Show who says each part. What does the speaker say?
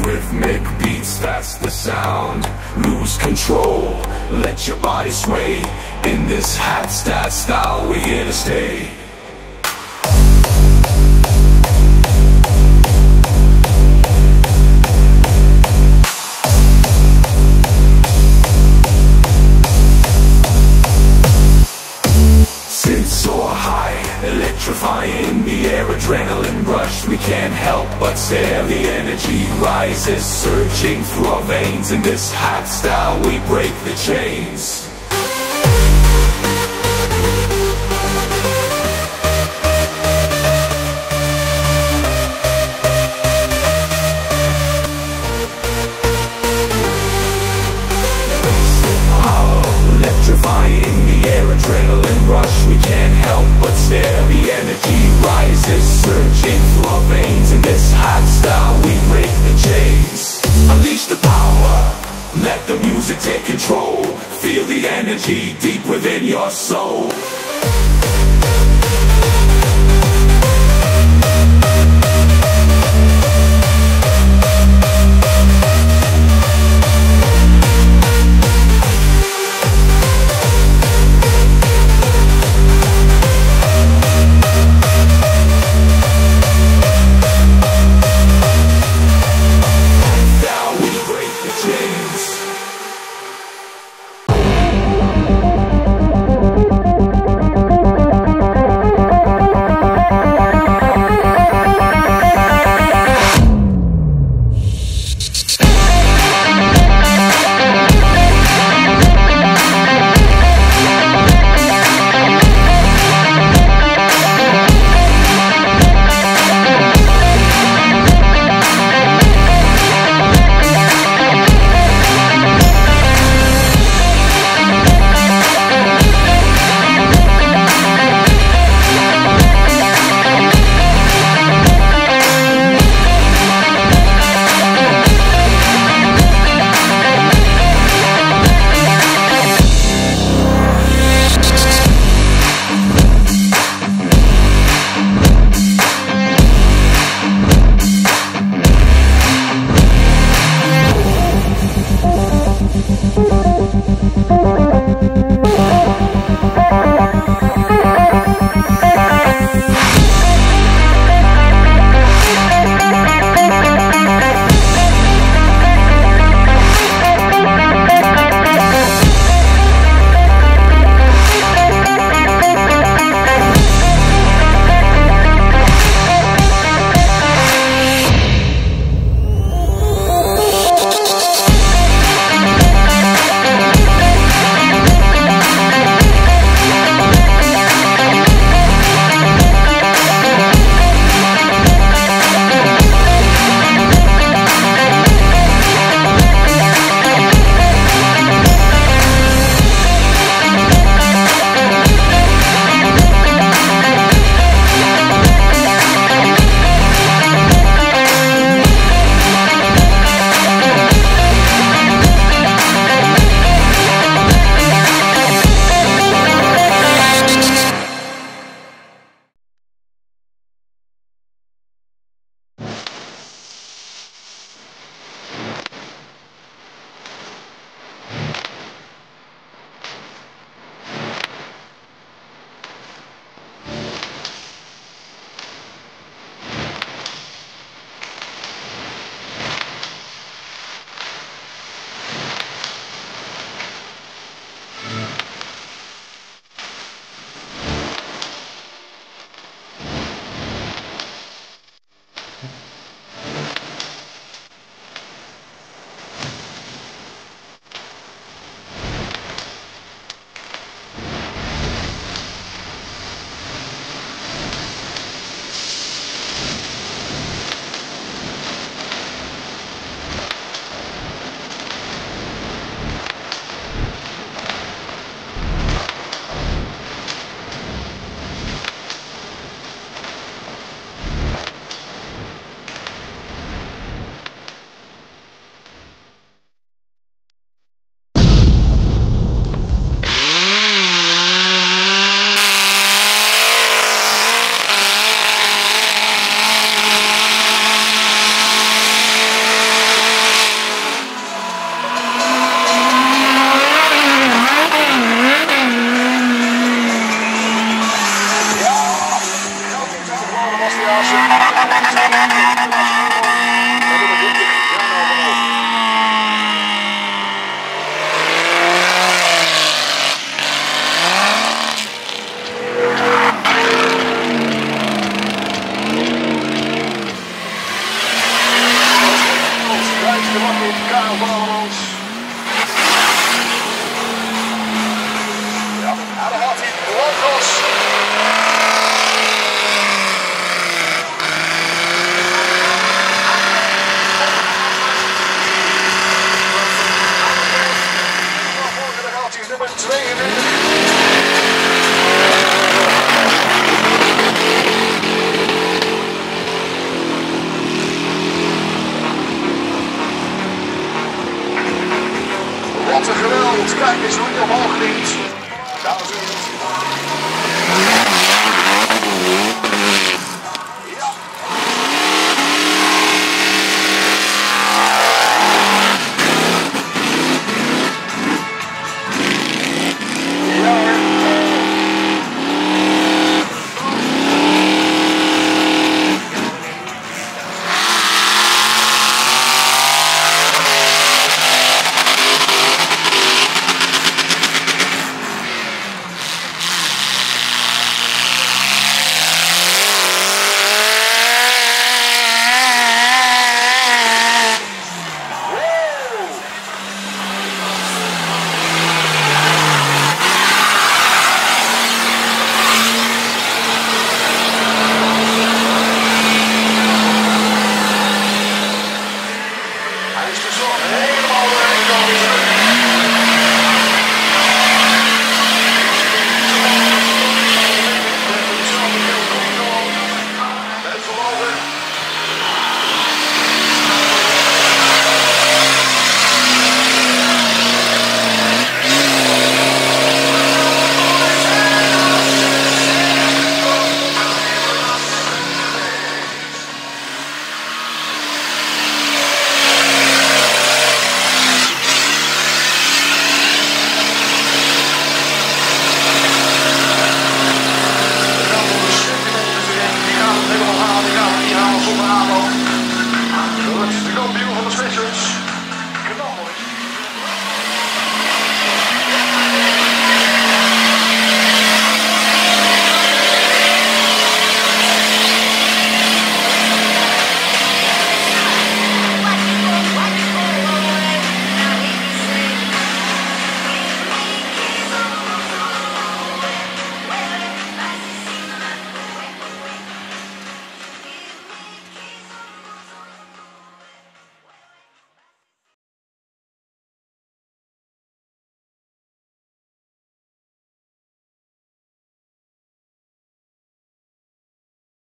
Speaker 1: rhythmic beats, that's the sound. Lose control, let your body sway. In this hat-stat style, we're here to stay. Soar high, electrifying the air, adrenaline rush. We can't help but stare, the energy rises, surging through our veins. In this hat style, we break the chains. Electrifying the air, adrenaline rush. We can't help but stare, the energy rises, surging through our veins. In this hot style, we break the chains. Unleash the power, let the music take control. Feel the energy deep within your soul.
Speaker 2: eens kijken eens hoe je omhoog klinkt. Dames en heren.